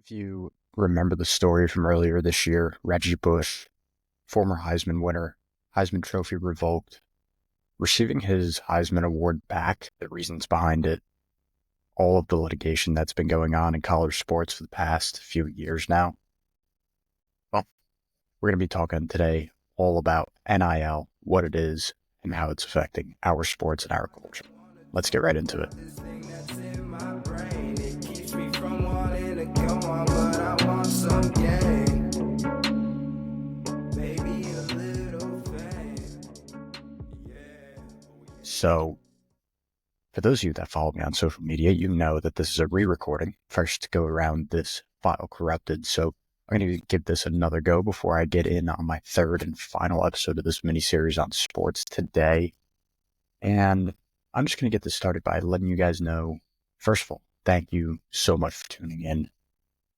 If you remember the story from earlier this year, Reggie Bush, former Heisman winner, Heisman Trophy revoked, receiving his Heisman Award back, the reasons behind it, all of the litigation that's been going on in college sports for the past few years now. Well, we're going to be talking today all about NIL, what it is, and how it's affecting our sports and our culture. Let's get right into it. So, for those of you that follow me on social media, you know that this is a re-recording. First to go around this file corrupted, so I'm going to give this another go before I get in on my third and final episode of this mini-series on sports today. And I'm just going to get this started by letting you guys know, first of all, thank you so much for tuning in.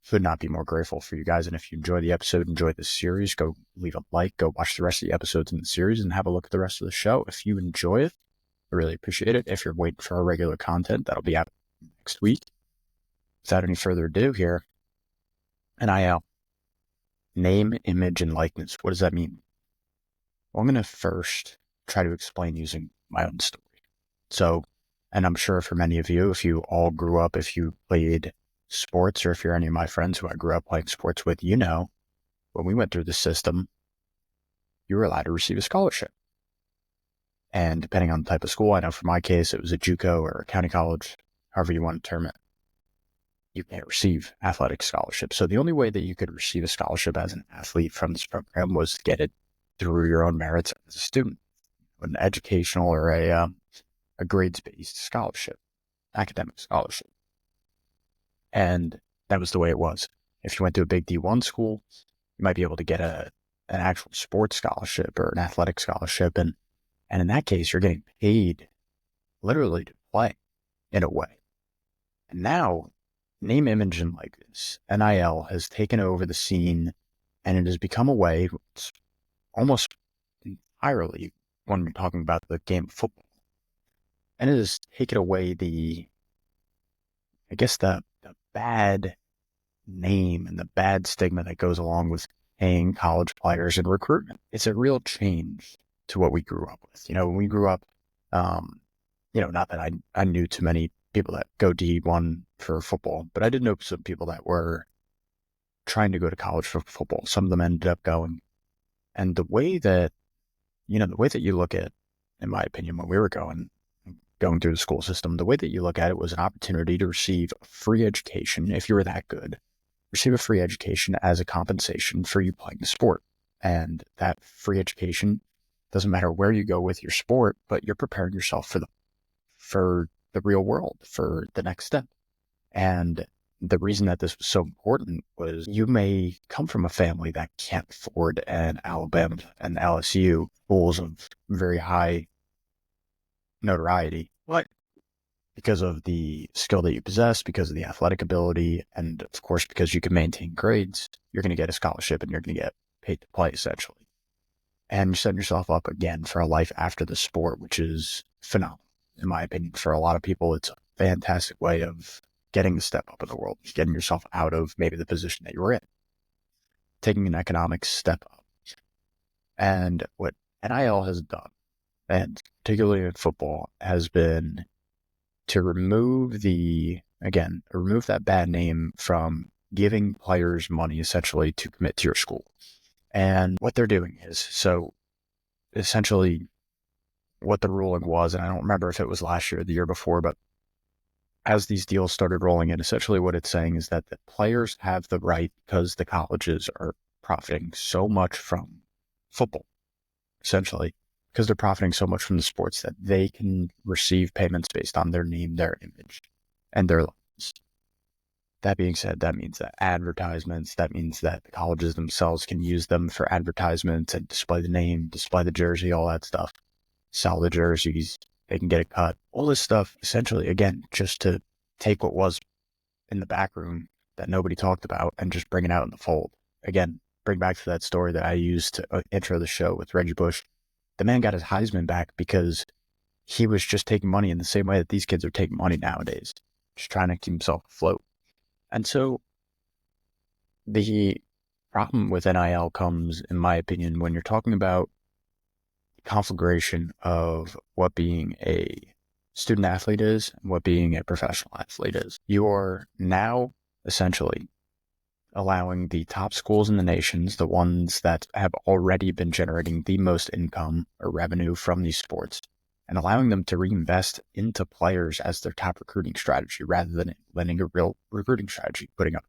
Could not be more grateful for you guys. And if you enjoy the episode, enjoy this series, go leave a like, go watch the rest of the episodes in the series, and have a look at the rest of the show. If you enjoy it, I really appreciate it. If you're waiting for our regular content, that'll be out next week. Without any further ado here, NIL, name, image, and likeness. What does that mean? Well, I'm going to first try to explain using my own story. So, and I'm sure for many of you, if you all grew up, if you played sports, or if you're any of my friends who I grew up playing sports with, you know, when we went through the system, you were allowed to receive a scholarship. And depending on the type of school, I know for my case, it was a JUCO or a county college, however you want to term it, you can't receive athletic scholarships. So the only way that you could receive a scholarship as an athlete from this program was to get it through your own merits as a student, an educational or a grades-based scholarship, academic scholarship. And that was the way it was. If you went to a big D1 school, you might be able to get an actual sports scholarship or an athletic scholarship. And in that case, you're getting paid literally to play in a way. And now, name, image, and likeness, NIL has taken over the scene, and it has become a way, it's almost entirely, when we're talking about the game of football, and it has taken away the bad name and the bad stigma that goes along with paying college players and recruitment. It's a real change to what we grew up with. You know, when we grew up, not that I knew too many people that go D1 for football, but I did know some people that were trying to go to college for football. Some of them ended up going. And the way that you look at, in my opinion, when we were going through the school system, the way that you look at it was an opportunity to receive a free education. If you were that good, receive a free education as a compensation for you playing the sport. And that free education doesn't matter where you go with your sport, but you're preparing yourself for the real world, for the next step. And the reason that this was so important was you may come from a family that can't afford an Alabama and LSU, schools of very high notoriety, but because of the skill that you possess, because of the athletic ability, and of course, because you can maintain grades, you're going to get a scholarship and you're going to get paid to play, essentially. And you're setting yourself up again for a life after the sport, which is phenomenal. In my opinion, for a lot of people, it's a fantastic way of getting the step up in the world, getting yourself out of maybe the position that you were in, taking an economic step up. And what NIL has done, and particularly in football, has been to remove that bad name from giving players money essentially to commit to your school. And what they're doing is, so essentially what the ruling was, and I don't remember if it was last year or the year before, but as these deals started rolling in, essentially what it's saying is that the players have the right, because the colleges are profiting so much from football, essentially, because they're profiting so much from the sports, that they can receive payments based on their name, their image, and their likeness. That being said, that means that that means that the colleges themselves can use them for advertisements and display the name, display the jersey, all that stuff, sell the jerseys, they can get a cut, all this stuff, essentially, again, just to take what was in the back room that nobody talked about and just bring it out in the fold. Again, bring back to that story that I used to intro the show with Reggie Bush. The man got his Heisman back because he was just taking money in the same way that these kids are taking money nowadays, just trying to keep himself afloat. And so The problem with NIL comes, in my opinion, when you're talking about conflagration of what being a student athlete is and what being a professional athlete is. You are now essentially allowing the top schools in the nations, the ones that have already been generating the most income or revenue from these sports, and allowing them to reinvest into players as their top recruiting strategy rather than implementing a real recruiting strategy, putting up,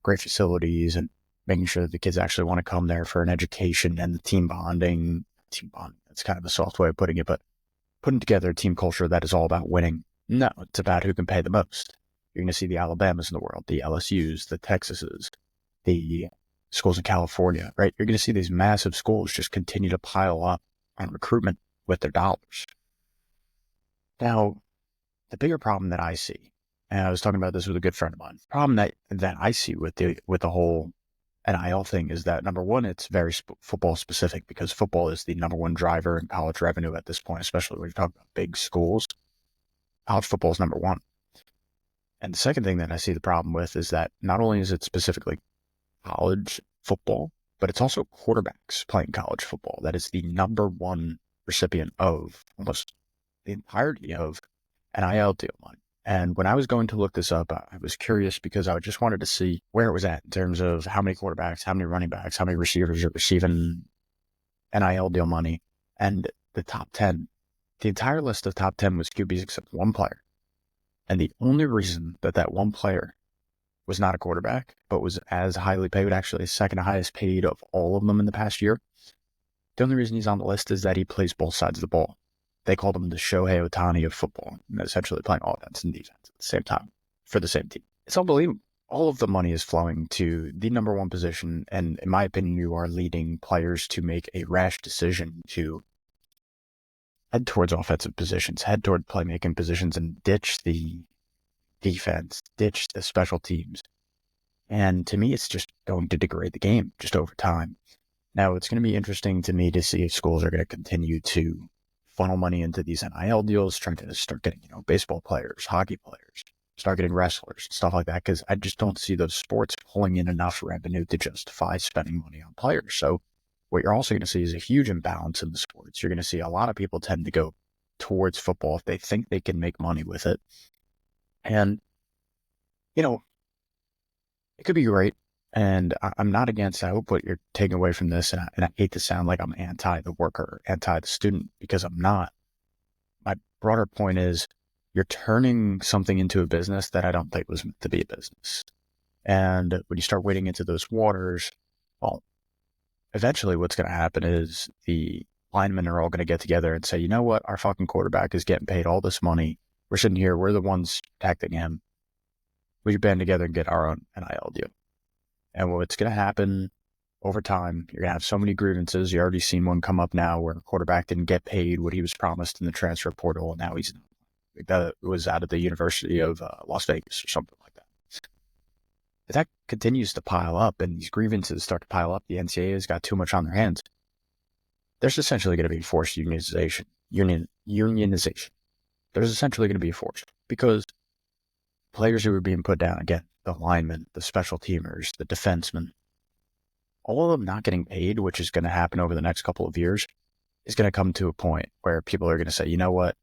great facilities and making sure that the kids actually want to come there for an education and the team bonding. That's kind of a soft way of putting it, but putting together a team culture that is all about winning. No, it's about who can pay the most. You're going to see the Alabamas in the world, the LSUs, the Texases, the schools in California, right? You're going to see these massive schools just continue to pile up on recruitment with their dollars. Now, the bigger problem that I see, and I was talking about this with a good friend of mine, the problem that I see with the whole NIL thing is that, number one, it's very football specific because football is the number one driver in college revenue at this point, especially when you're talking about big schools. College football is number one. And the second thing that I see the problem with is that not only is it specifically college football, but it's also quarterbacks playing college football. That is the number one recipient of almost the entirety of NIL deal money. And when I was going to look this up, I was curious because I just wanted to see where it was at in terms of how many quarterbacks, how many running backs, how many receivers are receiving NIL deal money. And the top 10, the entire list of top 10 was QBs except one player. And the only reason that one player was not a quarterback, but was as highly paid, actually second highest paid of all of them in the past year, the only reason he's on the list is that he plays both sides of the ball. They called him the Shohei Ohtani of football, and essentially playing offense and defense at the same time for the same team. It's unbelievable. All of the money is flowing to the number one position, and in my opinion, you are leading players to make a rash decision to head towards offensive positions, head toward playmaking positions, and ditch the defense, ditch the special teams. And to me, it's just going to degrade the game just over time. Now, it's going to be interesting to me to see if schools are going to continue to funnel money into these NIL deals, trying to start getting, baseball players, hockey players, start getting wrestlers, stuff like that, because I just don't see those sports pulling in enough revenue to justify spending money on players. So what you're also going to see is a huge imbalance in the sports. You're going to see a lot of people tend to go towards football if they think they can make money with it. And, it could be great. And I'm not against, I hope what you're taking away from this, and I hate to sound like I'm anti the worker, anti the student, because I'm not. My broader point is you're turning something into a business that I don't think was meant to be a business. And when you start wading into those waters, well, eventually what's going to happen is the linemen are all going to get together and say, you know what, our fucking quarterback is getting paid all this money. We're sitting here, we're the ones protecting him. We should band together and get our own NIL deal. And what's going to happen over time, you're going to have so many grievances. You already seen one come up now where a quarterback didn't get paid what he was promised in the transfer portal, and now that was out of the University of Las Vegas or something like that. If that continues to pile up and these grievances start to pile up, the NCAA has got too much on their hands. There's essentially going to be forced unionization. There's essentially going to be forced because players who are being put down, again, the linemen, the special teamers, the defensemen, all of them not getting paid, which is going to happen over the next couple of years, is going to come to a point where people are going to say, you know what,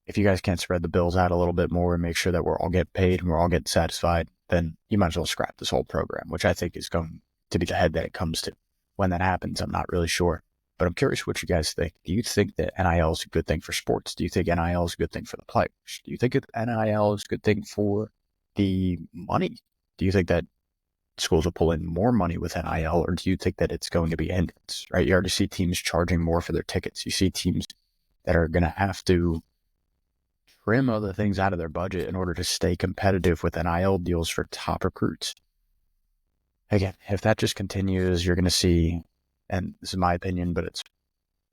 if you guys can't spread the bills out a little bit more and make sure that we're all getting paid and we're all getting satisfied, then you might as well scrap this whole program, which I think is going to be the head that it comes to. When that happens, I'm not really sure. But I'm curious what you guys think. Do you think that NIL is a good thing for sports? Do you think NIL is a good thing for the players? Do you think NIL is a good thing for the money? Do you think that schools will pull in more money with NIL, or do you think that it's going to be hindrance, right? You already see teams charging more for their tickets. You see teams that are going to have to trim other things out of their budget in order to stay competitive with NIL deals for top recruits. Again, if that just continues, you're going to see, and this is my opinion, but it's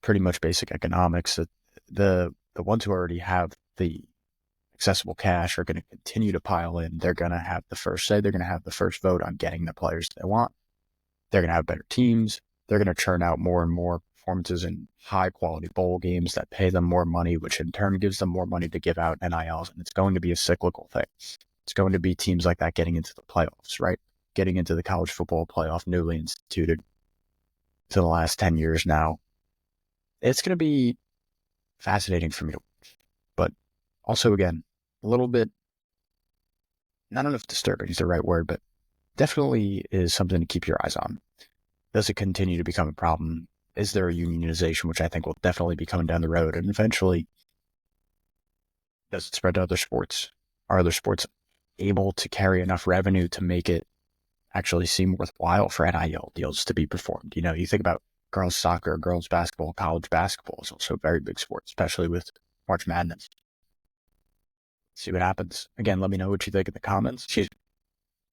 pretty much basic economics, that the ones who already have the accessible cash are going to continue to pile in. They're going to have the first say. They're going to have the first vote on getting the players they want. They're going to have better teams. They're going to churn out more and more performances in high quality bowl games that pay them more money, which in turn gives them more money to give out NILs. And it's going to be a cyclical thing. It's going to be teams like that getting into the playoffs, right? getting into the college football playoff newly instituted for the last 10 years now. It's going to be fascinating for me to watch, but also, again, a little bit, I don't know if disturbing is the right word, but definitely is something to keep your eyes on. Does it continue to become a problem? Is there a unionization, which I think will definitely be coming down the road? And eventually, does it spread to other sports? Are other sports able to carry enough revenue to make it actually seem worthwhile for NIL deals to be performed? You know, you think about girls soccer, girls basketball, college basketball is also a very big sport, especially with March Madness. See what happens. Again, let me know what you think in the comments.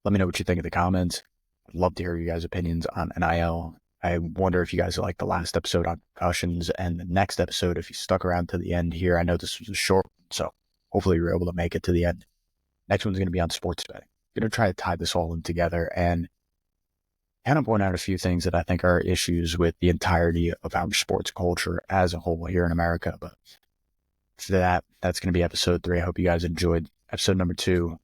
Let me know what you think in the comments. I'd love to hear you guys' opinions on NIL. I wonder if you guys like the last episode on concussions and the next episode, if you stuck around to the end here. I know this was a short one, so hopefully you're able to make it to the end. Next one's going to be on sports betting. I'm going to try to tie this all in together and kind of point out a few things that I think are issues with the entirety of our sports culture as a whole here in America. But for that's going to be episode 3. I hope you guys enjoyed episode number 2.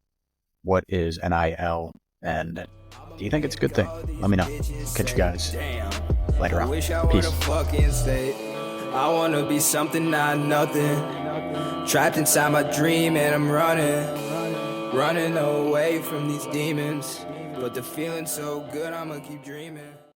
What is NIL? And do you think it's a good thing? Let me know. Catch you guys later on. Peace. I want to be something, not nothing. Trapped inside my dream and I'm running away from these demons. But the feeling's so good, I'ma keep dreaming.